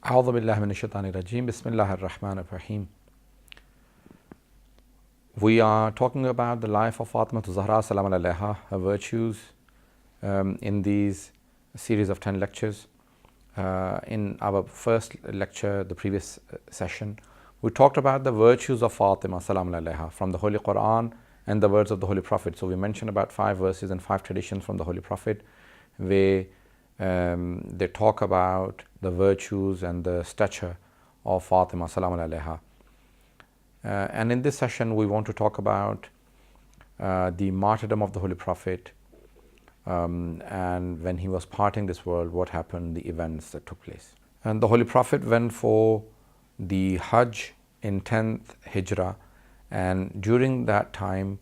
أعوذ بالله من الشيطان الرجيم. Bismillahir Rahmanir Rahim. We are talking about the life of Fatimah Zahra Salam Alaiha, her virtues, in these series of 10 lectures. In our first lecture, the previous session, we talked about the virtues of Fatimah Salam Alaiha from the Holy Quran and the words of the Holy Prophet. So we mentioned about 5 verses and 5 traditions from the Holy Prophet where they talk about the virtues and the stature of Fatimah Salam Alaiha. And in this session we want to talk about the martyrdom of the Holy Prophet, and when he was parting this world, what happened, the events that took place. And the Holy Prophet went for the Hajj in 10th Hijrah, and during that time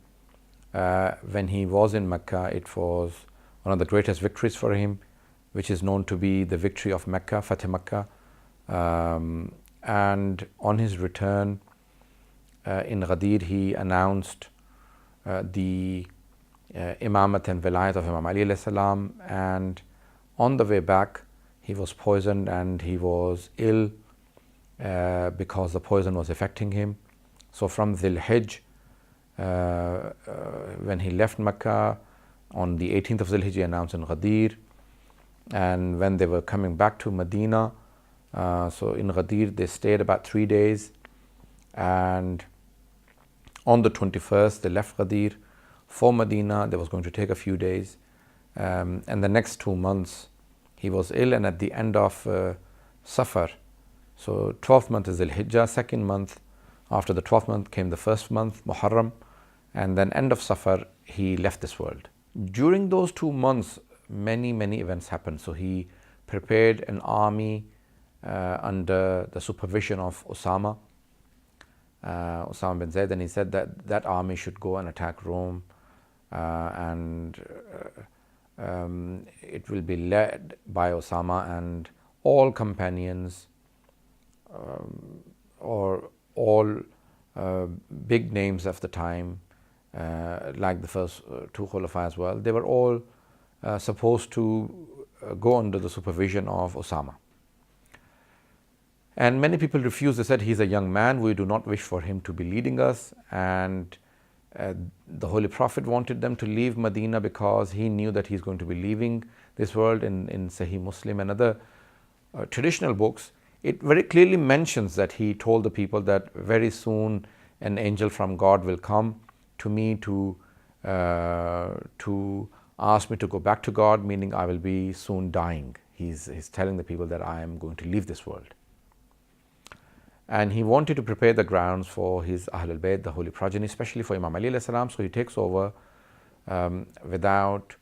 when he was in Mecca, it was one of the greatest victories for him, which is known to be the victory of Mecca, Fatih Mecca. And on his return in Ghadir, he announced the Imamat and Vilayat of Imam Ali alayhi salam, and on the way back he was poisoned and he was ill because the poison was affecting him. So from Dhul Hijj, when he left Mecca on the 18th of Dhul Hijj, he announced in Ghadir, and when they were coming back to Medina, so in Ghadir they stayed about 3 days, and on the 21st they left Ghadir for Medina. They was going to take a few days, and the next 2 months he was ill, and at the end of Safar, so 12th month is Dhul-Hijjah, second month after the 12th month came the first month, Muharram, and then end of Safar he left this world. During those 2 months many events happened. So he prepared an army under the supervision of Osama bin Zayd, and he said that that army should go and attack Rome, and it will be led by Osama, and all companions or all big names of the time, like the first 2 Khulafa as well, they were all supposed to go under the supervision of Osama. And many people refused. They said, he's a young man, we do not wish for him to be leading us. And the Holy Prophet wanted them to leave Medina because he knew that he's going to be leaving this world. In Sahih Muslim and other traditional books, it very clearly mentions that he told the people that very soon an angel from God will come to me to ask me to go back to God, meaning I will be soon dying. He's telling the people that I am going to leave this world. And he wanted to prepare the grounds for his Ahlul Bayt, the holy progeny, especially for Imam Ali alayhi salam. So he takes over without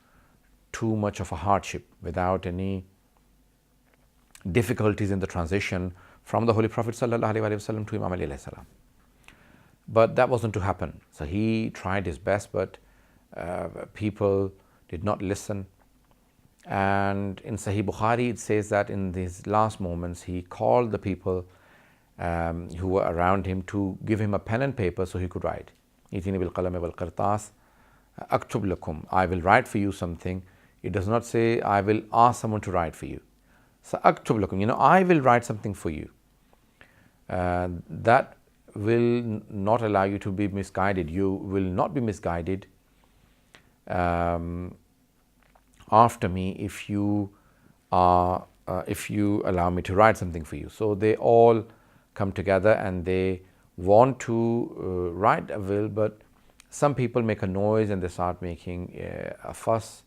too much of a hardship, without any difficulties in the transition from the Holy Prophet sallallahu alaihi wasallam to Imam Ali alayhi salam. But that wasn't to happen. So he tried his best, but people did not listen. And in Sahih Bukhari it says that in these last moments he called the people who were around him to give him a pen and paper so he could write. Itini bil qalami wal qirtas aktub lakum, I will write for you something. It does not say I will ask someone to write for you. So aktub lakum, I will write something for you. That will not allow you to be misguided. You will not be misguided after me if you allow me to write something for you. So they all come together and they want to write a will, but some people make a noise and they start making a fuss,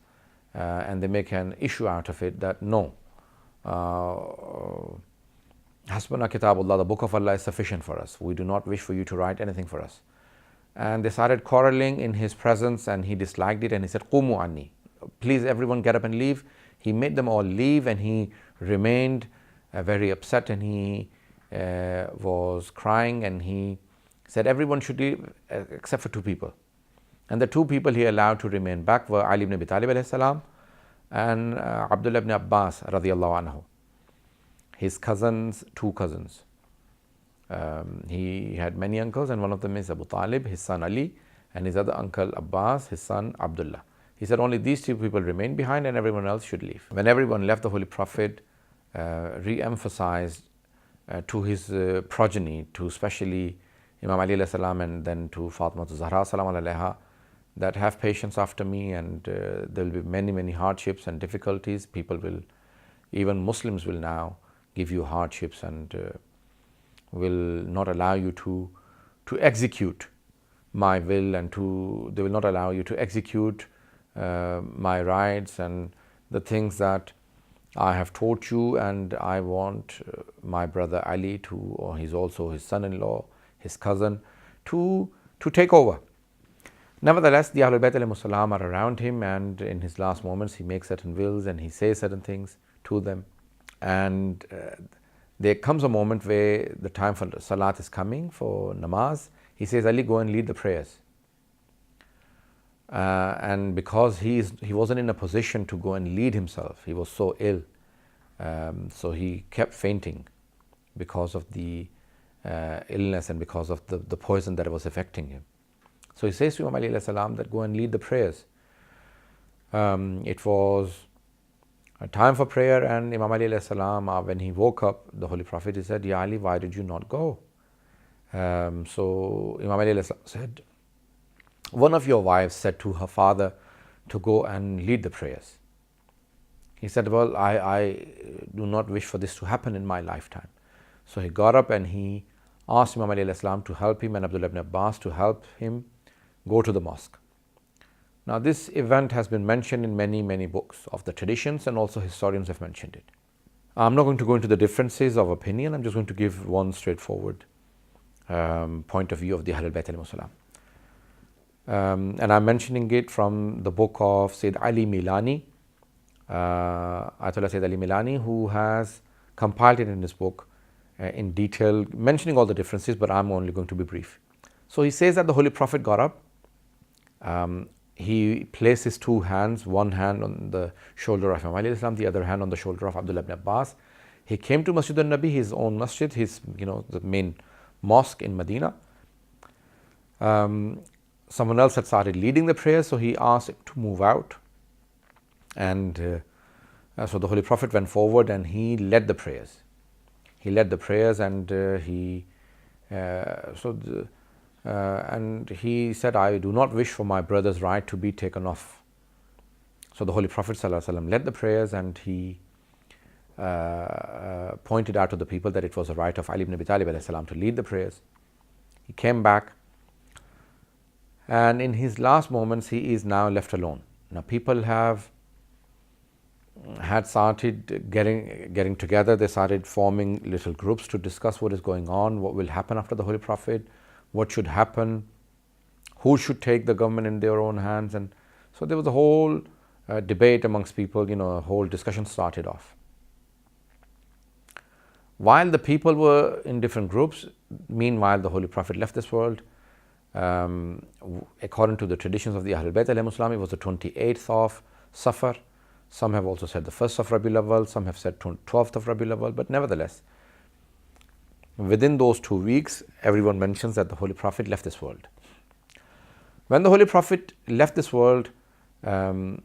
and they make an issue out of it that no, Hasbuna Kitabullah, the book of Allah is sufficient for us. We do not wish for you to write anything for us. And they started quarreling in his presence, and he disliked it, and he said, Qumu anni, please everyone get up and leave. He made them all leave, and he remained very upset, and he was crying, and he said everyone should leave except for 2 people. And the 2 people he allowed to remain back were Ali ibn Abi Talib alayhi salam and Abdullah ibn Abbas radiyallahu anhu, his cousins, 2 cousins. He had many uncles, and one of them is Abu Talib, his son Ali, and his other uncle Abbas, his son Abdullah. He said only these 2 people remain behind and everyone else should leave. When everyone left, the Holy Prophet re-emphasized to his progeny, to especially Imam Ali alayhi salam and then to Fatimah Zahra salam alayha, that have patience after me, and there will be many hardships and difficulties. People will, even Muslims will now give you hardships and will not allow you to execute my will, and they will not allow you to execute my rights and the things that I have taught you, and I want my brother Ali to, or he's also his son-in-law, his cousin, to take over. Nevertheless, the Ahlul Bayt alayhimus salam are around him, and in his last moments he makes certain wills and he says certain things to them. And there comes a moment where the time for Salat is coming, for namaz. He says, Ali, go and lead the prayers. And because he wasn't in a position to go and lead himself, he was so ill, so he kept fainting because of the illness and because of the poison that was affecting him. So he says to Imam Ali alayhi salam that go and lead the prayers. It was a time for prayer, and Imam Ali alayhi salam, when he woke up, the Holy Prophet, he said, Ya Ali, why did you not go? So Imam Ali alayhi salam said, one of your wives said to her father to go and lead the prayers. He said, well, I do not wish for this to happen in my lifetime. So he got up and he asked Imam Ali alayhi salam to help him, and Abdullah ibn Abbas to help him go to the mosque. Now this event has been mentioned in many books of the traditions, and also historians have mentioned it. I'm not going to go into the differences of opinion. I'm just going to give one straightforward point of view of the Ahlul Bayt alayhimus salam. And I'm mentioning it from the book of Syed Ali Milani, Ayatollah Syed Ali Milani, who has compiled it in his book in detail, mentioning all the differences, but I'm only going to be brief. So he says that the Holy Prophet got up, he placed his two hands, one hand on the shoulder of Imam Ali alayhi salam, the other hand on the shoulder of Abdullah ibn Abbas. He came to Masjid al-Nabi, his own masjid, his, the main mosque in Medina. Someone else had started leading the prayers, so he asked him to move out. And so the Holy Prophet went forward and he led the prayers. He led the prayers, and and he said, I do not wish for my brother's right to be taken off. So the Holy Prophet ﷺ led the prayers, and he pointed out to the people that it was the right of Ali ibn Abi Talib alayhi salam to lead the prayers. He came back, and in his last moments he is now left alone. Now people had started getting together. They started forming little groups to discuss what is going on, what will happen after the Holy Prophet, what should happen, who should take the government in their own hands. And so there was a whole debate amongst people, a whole discussion started off. While the people were in different groups, meanwhile the Holy Prophet left this world. According to the traditions of the Ahlul Bayt alayhimus salam, it was the 28th of Safar. Some have also said the 1st of Rabiul Awwal, some have said 12th of Rabiul Awwal, but nevertheless, within those 2 weeks, everyone mentions that the Holy Prophet left this world. When the Holy Prophet left this world, Imam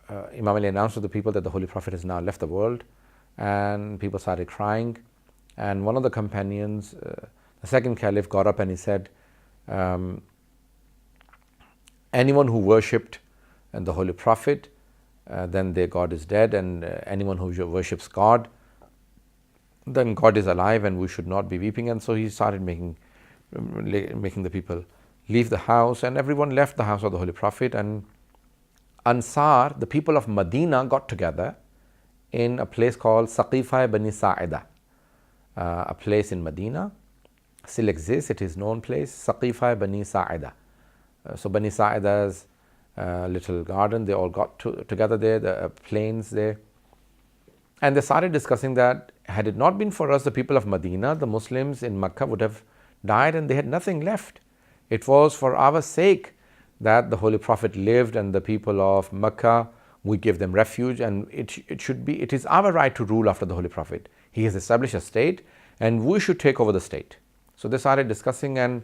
Ali announced to the people that the Holy Prophet has now left the world, and people started crying. And one of the companions, the second caliph, got up and he said, anyone who worshipped the Holy Prophet, then their God is dead, and anyone who worships God, then God is alive, and we should not be weeping. And so he started making the people leave the house, and everyone left the house of the Holy Prophet. And Ansar, the people of Medina, got together in a place called Saqifah Bani Sa'ida, a place in Medina, still exists, it is known place, Saqifah Bani Sa'ida. So Bani Sa'ida's little garden, they all got together there, the plains there, and they started discussing that had it not been for us, the people of Medina, the Muslims in Mecca would have died and they had nothing left. It was for our sake that the Holy Prophet lived, and the people of Mecca, we give them refuge, and it is our right to rule after the Holy Prophet. He has established a state and we should take over the state. So they started discussing, and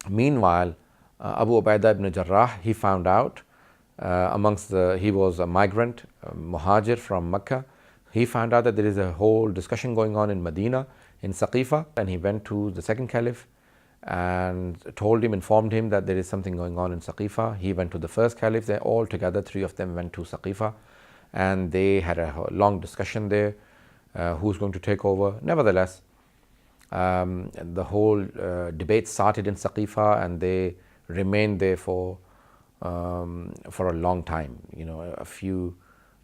meanwhile Abu Ubaidah ibn Jarrah, he found out he was a migrant, muhajir from Mecca, He found out that there is a whole discussion going on in Medina, in Saqifa, and he went to the second caliph and informed him that there is something going on in Saqifa. He went to the first caliph. They all together, three of them, went to Saqifa, and they had a long discussion there, who's going to take over. Nevertheless, the whole debate started in Saqifa, and they remained there for a long time.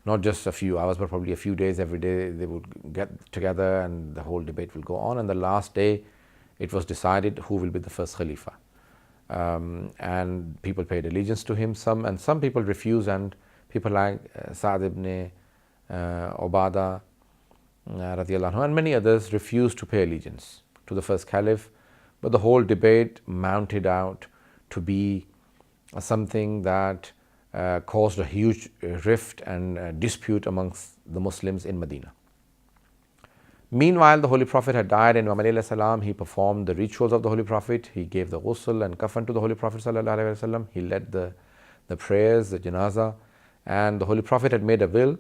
Not just a few hours, but probably a few days. Every day they would get together and the whole debate will go on. And the last day, it was decided who will be the first Khalifa. And people paid allegiance to him. Some people refused, and people like Sa'd ibn Ubadah radiallahu anhu, and many others refused to pay allegiance to the first caliph. But the whole debate mounted out to be something that caused a huge rift and dispute amongst the Muslims in Medina. Meanwhile, the Holy Prophet had died, and Imam alayhi salam, he performed the rituals of the Holy Prophet. He gave the ghusl and kafan to the Holy Prophet sallallahu alaihi wasallam. He led the prayers, the janazah, and the Holy Prophet had made a will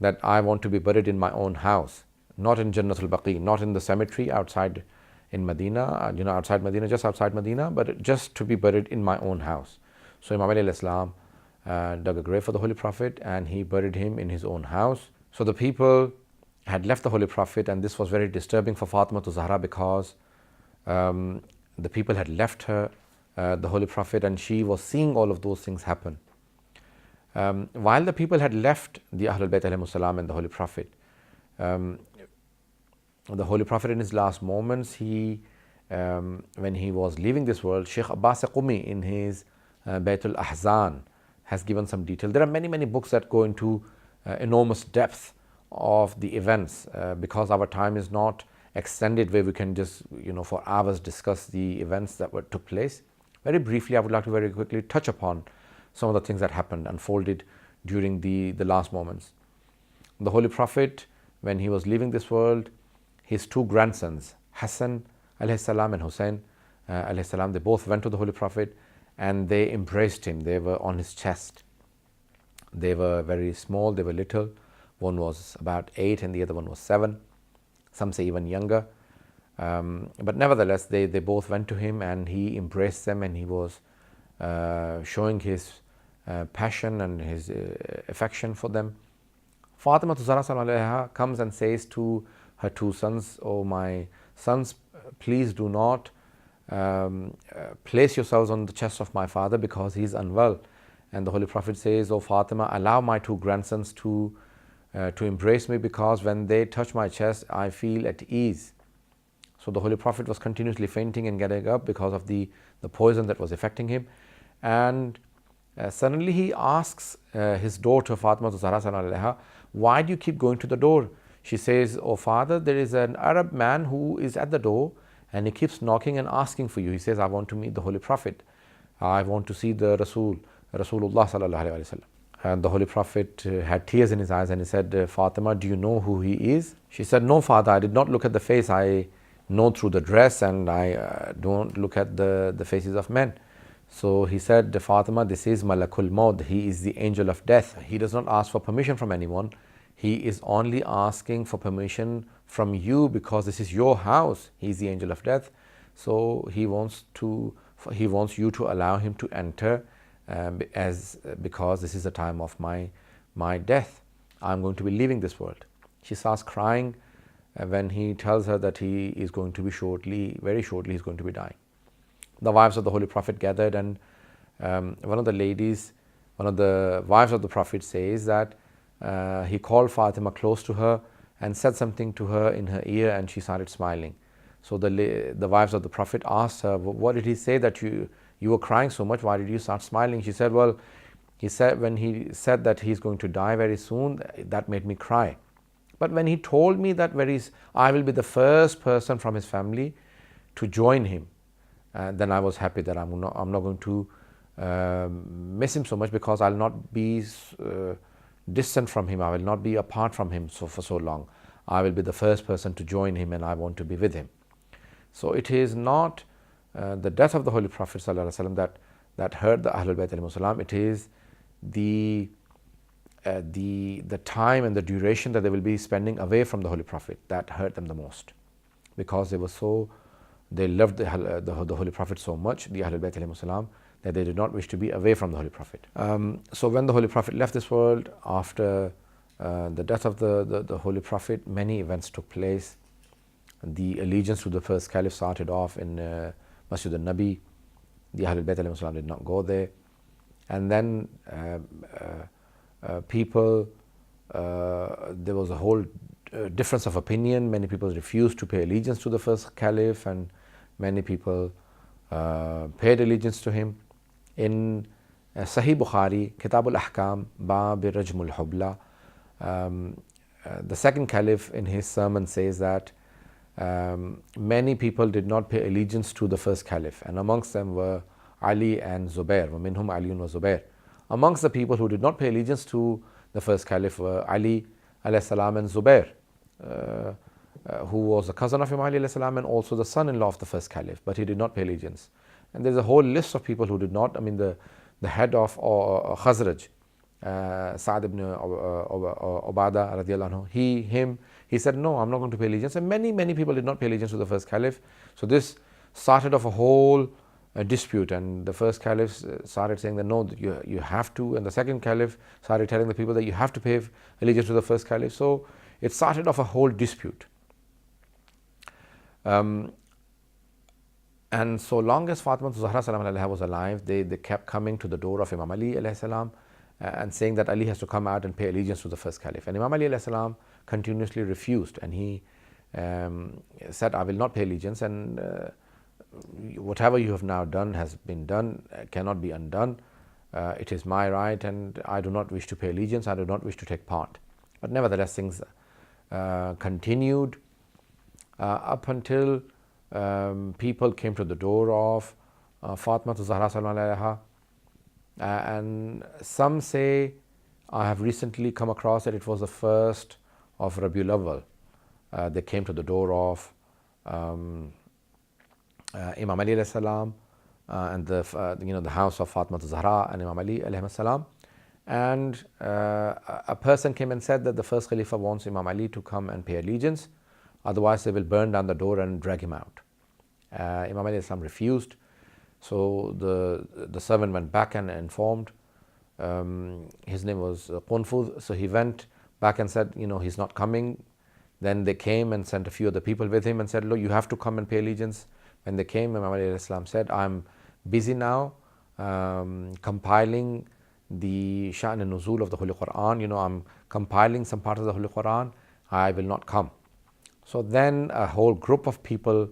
that I want to be buried in my own house, not in Jannatul Baqi, not in the cemetery outside in Medina, outside Medina, just outside Medina, but just to be buried in my own house. So Imam alayhi salam dug a grave for the Holy Prophet, and he buried him in his own house. So the people had left the Holy Prophet, and this was very disturbing for Fatimah to Zahra, because the people had left her, the Holy Prophet, and she was seeing all of those things happen. While the people had left the Ahlul Bayt alayhimus salam and the Holy Prophet, in his last moments, when he was leaving this world, Sheikh Abbas Qumi in his Baytul Ahzan has given some detail. There are many books that go into enormous depth of the events, because our time is not extended where we can just for hours discuss the events that took place. Very briefly, I would like to very quickly touch upon some of the things that unfolded during the last moments. The Holy Prophet, when he was leaving this world, his two grandsons, Hassan alayhi salam and Hussein alayhi salam, they both went to the Holy Prophet and they embraced him. They were on his chest. They were very small, they were little. One was about 8 and the other one was 7. Some say even younger. But nevertheless, they both went to him and he embraced them, and he was showing his passion and his affection for them. Fatimah Zahra comes and says to her two sons, "Oh my sons, please do not place yourselves on the chest of my father because he is unwell." And the Holy Prophet says, "Oh Fatimah, allow my two grandsons to embrace me, because when they touch my chest, I feel at ease." So the Holy Prophet was continuously fainting and getting up because of the poison that was affecting him. And suddenly he asks his daughter Fatimah Zahra, "Why do you keep going to the door?" She says, "Oh father, there is an Arab man who is at the door and he keeps knocking and asking for you. He says, I want to meet the Holy Prophet. I want to see the Rasulullah sallallahu alaihi wasallam." And the Holy Prophet had tears in his eyes and he said, "Fatima, do you know who he is?" She said, "No father, I did not look at the face. I know through the dress, and I don't look at the faces of men." So he said, "Fatima, this is Malakul Maut. He is the angel of death. He does not ask for permission from anyone. He is only asking for permission from you because this is your house. He is the angel of death. So he wants you to allow him to enter because this is the time of my death. I'm going to be leaving this world." She starts crying when he tells her that he is going to be very shortly, he's going to be dying. The wives of the Holy Prophet gathered, and one of the wives of the Prophet says that he called Fatima close to her and said something to her in her ear, and she started smiling. So the wives of the Prophet asked her, "What did he say that you were crying so much? Why did you start smiling?" She said, "Well, he said when he said that he's going to die very soon, that made me cry. But when he told me that I will be the first person from his family to join him, then I was happy that I'm not going to miss him so much, because I'll not be distant from him. I will not be apart from him for so long. I will be the first person to join him, and I want to be with him." So it is not the death of the Holy Prophet ﷺ that hurt the Ahlul Bayt ﷺ. It is the the time and the duration that they will be spending away from the Holy Prophet, that hurt them the most, because they loved the Holy Prophet so much, the Ahlul Bayt alayhimus salam, that they did not wish to be away from the Holy Prophet. So when the Holy Prophet left this world, after the death of the Holy Prophet, many events took place. The allegiance to the first caliph started off in Masjid al-Nabi. The Ahlul Bayt alayhimus salam did not go there. And then people, there was a whole difference of opinion. Many people refused to pay allegiance to the first caliph, and many people paid allegiance to him. In Sahih Bukhari, Kitab al-Ahkam, Bab Rajmul Hubla, the second caliph in his sermon says that many people did not pay allegiance to the first caliph, and amongst them were Ali and Zubair. وَمِنْهُمْ عَلِيٌّ وَزُبَيْرٌ. Amongst the people who did not pay allegiance to the first caliph were Ali alayhi salam and Zubair, who was a cousin of Imam Ali alayhi salam and also the son-in-law of the first caliph, but he did not pay allegiance. And there's a whole list of people who did not. I mean, the head of Khazraj, Sa'd ibn Ubadah radiallahu anhu, he said, no, I'm not going to pay allegiance. And many people did not pay allegiance to the first caliph. So this started off a whole dispute, and the first caliph started saying that no, that you have to, and the second caliph started telling the people that you have to pay allegiance to the first caliph. So it started off a whole dispute. And so long as Fatimah Zahra salam alaiha was alive, they kept coming to the door of Imam Ali alayhi salam and saying that Ali has to come out and pay allegiance to the first caliph. And Imam Ali alayhi salam continuously refused, and he said, I will not pay allegiance, and whatever you have now done has been done, cannot be undone. It is my right, and I do not wish to pay allegiance, I do not wish to take part. But nevertheless, things continued up until people came to the door of Fatimah Zahra salam alaiha, and some say, I have recently come across that it was the first of Rabiul Awwal. They came to the door of Imam Ali alayhi salam and the house of Fatimah Zahra and Imam Ali alayhi salam, and a person came and said that the first Khalifa wants Imam Ali to come and pay allegiance, otherwise they will burn down the door and drag him out. Imam Ali alayhi salam refused. So the servant went back and informed. His name was Qunfuz. So he went back and said, he's not coming. Then they came and sent a few other people with him and said, look, you have to come and pay allegiance. When they came, Imam Ali alayhi salam said, I'm busy now compiling the Sha'n and Nuzul of the Holy Quran. I'm compiling some parts of the Holy Quran. I will not come. So then a whole group of people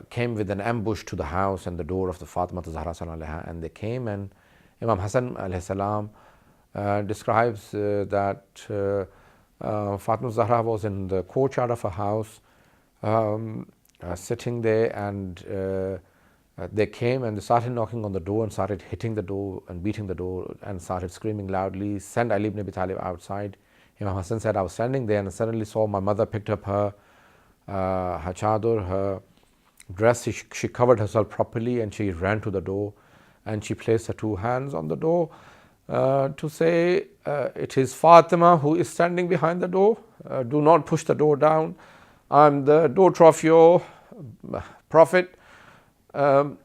came with an ambush to the house and the door of the Fatimah Zahra salam alaiha, and they came, and Imam Hassan alayhi salam describes that Fatimah Zahra was in the courtyard of a house sitting there, and they came and they started knocking on the door and started hitting the door and beating the door and started screaming loudly, send Ali ibn Abi Talib outside. Imam Hassan said, I was standing there and suddenly saw my mother picked up her chador, her dress. She covered herself properly and she ran to the door and she placed her two hands on the door to say, it is Fatima who is standing behind the door. Do not push the door down. I'm the daughter of your Prophet. Do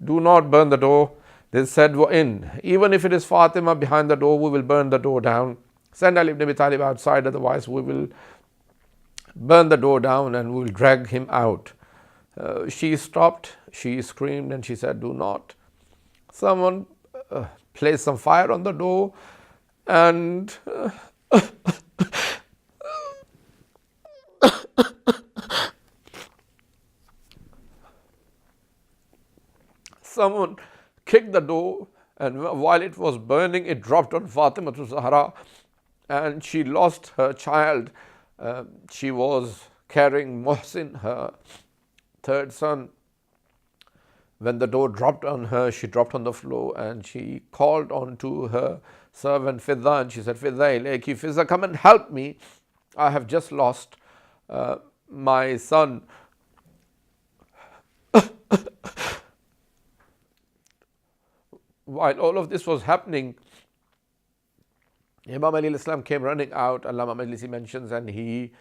not burn the door. They said, even if it is Fatima behind the door, we will burn the door down. Send Ali ibn Abi Talib outside, otherwise we will burn the door down and we will drag him out. She stopped, she screamed and she said, do not. Someone placed some fire on the door and someone kicked the door, and while it was burning, it dropped on Fatima to Zahra, and she lost her child. She was carrying Muhsin, her third son. When the door dropped on her, she dropped on the floor and she called on to her servant Fidda, and she said, Fidda ilayki, Fidda, come and help me. I have just lost my son. while all of this was happening, Imam Ali Islam came running out, Allama Majlisi mentions, and he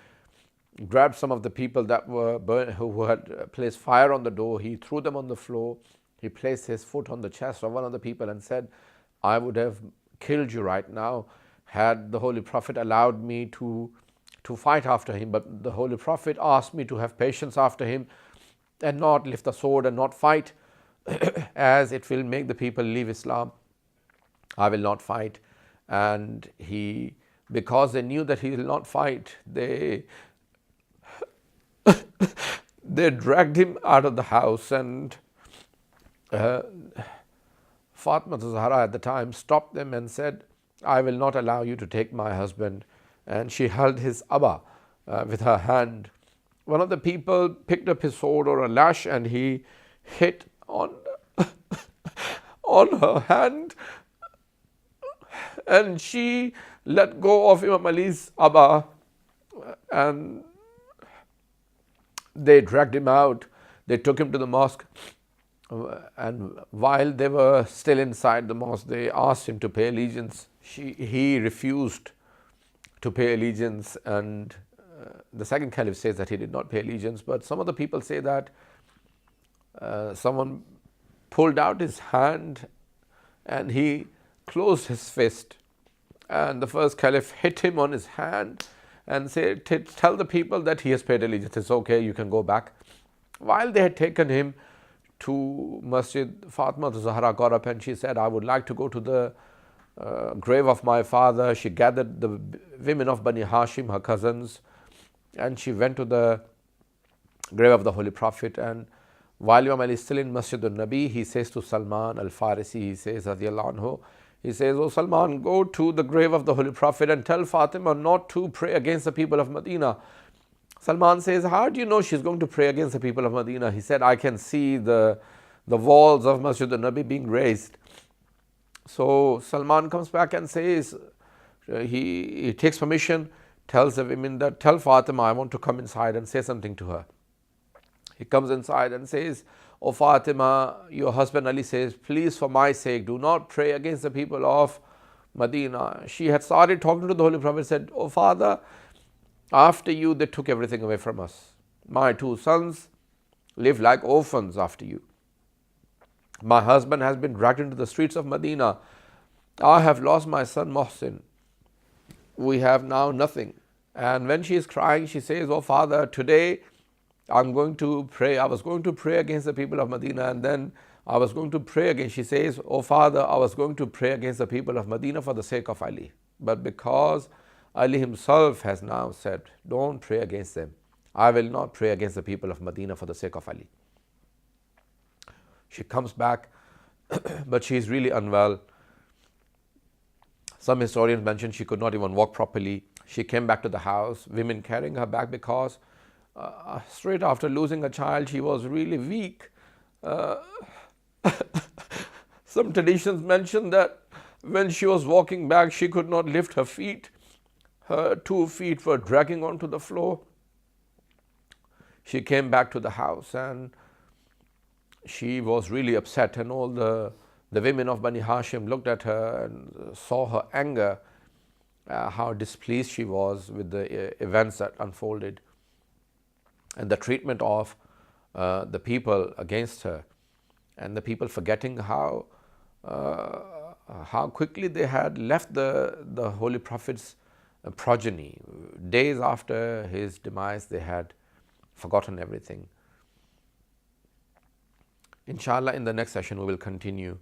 grabbed some of the people that were who had placed fire on the door. He threw them on the floor. He placed his foot on the chest of one of the people and said, I would have killed you right now had the Holy Prophet allowed me to fight after him. But the Holy Prophet asked me to have patience after him and not lift the sword and not fight as it will make the people leave Islam. I will not fight. And because they knew that he will not fight, they dragged him out of the house, and Fatimah Zahra at the time stopped them and said, I will not allow you to take my husband. And she held his abba with her hand. One of the people picked up his sword or a lash and he hit on her hand, and she let go of Imam Ali's abba, and they dragged him out. They took him to the mosque, and while they were still inside the mosque, they asked him to pay allegiance. He refused to pay allegiance, and the second caliph says that he did not pay allegiance. But some of the people say that someone pulled out his hand and he closed his fist, and the first caliph hit him on his hand and said, tell the people that he has paid allegiance, it's okay, you can go back. While they had taken him to Masjid, Fatimah Zahra got up and she said, I would like to go to the grave of my father. She gathered the women of Bani Hashim, her cousins, and she went to the grave of the Holy Prophet. And while Imam Ali is still in Masjid al-Nabi, he says to Salman al-Farisi, he says, Radiyallahu anhu, he says, oh Salman, go to the grave of the Holy Prophet and tell Fatimah not to pray against the people of Medina. Salman says, how do you know she's going to pray against the people of Medina? He said, I can see the walls of Masjid al-Nabi being raised. So Salman comes back and says, he takes permission, tells the women that, tell Fatimah I want to come inside and say something to her. He comes inside and says, oh Fatimah, your husband Ali says, please for my sake do not pray against the people of Medina. She had started talking to the Holy Prophet, said, oh Father, after you they took everything away from us. My two sons live like orphans after you. My husband has been dragged into the streets of Medina. I have lost my son Mohsin. We have now nothing. And when she is crying, she says, oh Father, today I'm going to pray. I was going to pray against the people of Medina, and then I was going to pray again. She says, oh Father, I was going to pray against the people of Medina for the sake of Ali. But because Ali himself has now said, don't pray against them, I will not pray against the people of Medina for the sake of Ali. She comes back, but she is really unwell. Some historians mention she could not even walk properly. She came back to the house, women carrying her back, because straight after losing a child, she was really weak. Some traditions mention that when she was walking back, she could not lift her feet. Her 2 feet were dragging onto the floor. She came back to the house and she was really upset, and all the women of Bani Hashim looked at her and saw her anger, how displeased she was with the events that unfolded and the treatment of the people against her, and the people forgetting how quickly they had left the Holy Prophet's progeny. Days after his demise, they had forgotten everything. Insha'Allah, in the next session, we will continue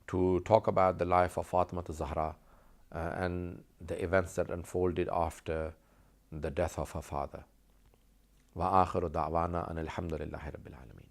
to talk about the life of Fatimah Zahra and the events that unfolded after the death of her father. Wa akhiru da'wana an alhamdulillahi rabbil alameen.